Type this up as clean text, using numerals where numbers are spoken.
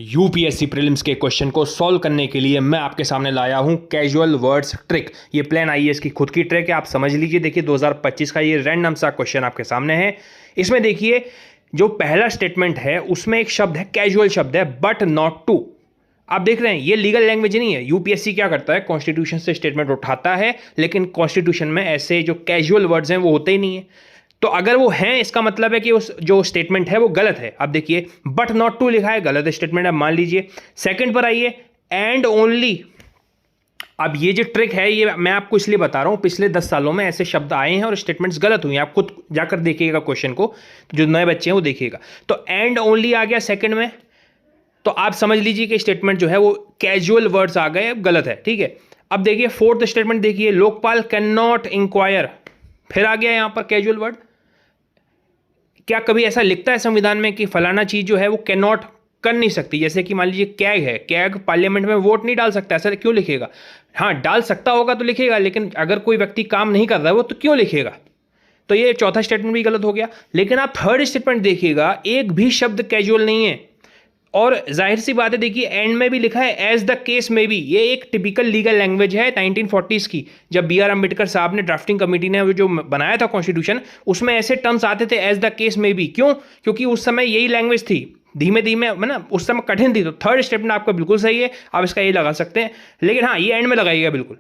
UPSC prelims के question को solve करने के लिए मैं आपके सामने लाया हूं कैजुअल वर्ड्स ट्रिक। ये प्लेन आईएएस की खुद की ट्रिक है, आप समझ लीजिए। देखिए 2025 का ये रैंडम सा क्वेश्चन आपके सामने है। इसमें देखिए जो पहला स्टेटमेंट है उसमें एक शब्द है, कैजुअल शब्द है, बट नॉट टू। आप देख रहे हैं ये लीगल लैंग्वेज नहीं है। यूपीएससी क्या करता है, कॉन्स्टिट्यूशन से स्टेटमेंट उठाता है, लेकिन कॉन्स्टिट्यूशन में ऐसे जो कैजुअल वर्ड्स हैं वो होते ही नहीं है। तो अगर वो हैं इसका मतलब है कि उस जो स्टेटमेंट है वो गलत है। अब देखिए बट नॉट टू लिखा है, गलत स्टेटमेंट है, मान लीजिए। सेकंड पर आइए, एंड ओनली। अब ये जो ट्रिक है ये मैं आपको इसलिए बता रहा हूं, पिछले 10 सालों में ऐसे शब्द आए हैं और स्टेटमेंट्स गलत हुए हैं। आप खुद जाकर देखिएगा क्वेश्चन को, जो नए बच्चे हैं वो देखिएगा। तो एंड ओनली आ गया सेकंड में, तो आप समझ लीजिए कि स्टेटमेंट जो है वो कैजुअल वर्ड्स आ गए, गलत है, ठीक है। अब देखिए फोर्थ स्टेटमेंट देखिए, लोकपाल कैन नॉट इंक्वायर, फिर आ गया यहां पर कैजुअल वर्ड। क्या कभी ऐसा लिखता है संविधान में कि फलाना चीज जो है वो कैन नॉट कर नहीं सकती? जैसे कि मान लीजिए कैग है, कैग पार्लियामेंट में वोट नहीं डाल सकता, ऐसा क्यों लिखेगा? हाँ डाल सकता होगा तो लिखेगा, लेकिन अगर कोई व्यक्ति काम नहीं कर रहा है वो तो क्यों लिखेगा? तो ये चौथा स्टेटमेंट भी गलत हो गया। लेकिन आप थर्ड स्टेटमेंट देखिएगा, एक भी शब्द कैजुअल नहीं है। और जाहिर सी बात है, देखिए एंड में भी लिखा है एज द केस में भी। ये एक टिपिकल लीगल लैंग्वेज है 1940s की, जब बी.आर. अम्बेडकर साहब ने ड्राफ्टिंग कमेटी ने जो बनाया था कॉन्स्टिट्यूशन, उसमें ऐसे टर्म्स आते थे एज द केस में भी। क्यों? क्योंकि उस समय यही लैंग्वेज थी, धीमे धीमे ना उस समय कठिन थी। तो थर्ड स्टेटमेंट आपका बिल्कुल सही है, आप इसका ये लगा सकते हैं। लेकिन हाँ ये एंड में लगाइएगा बिल्कुल।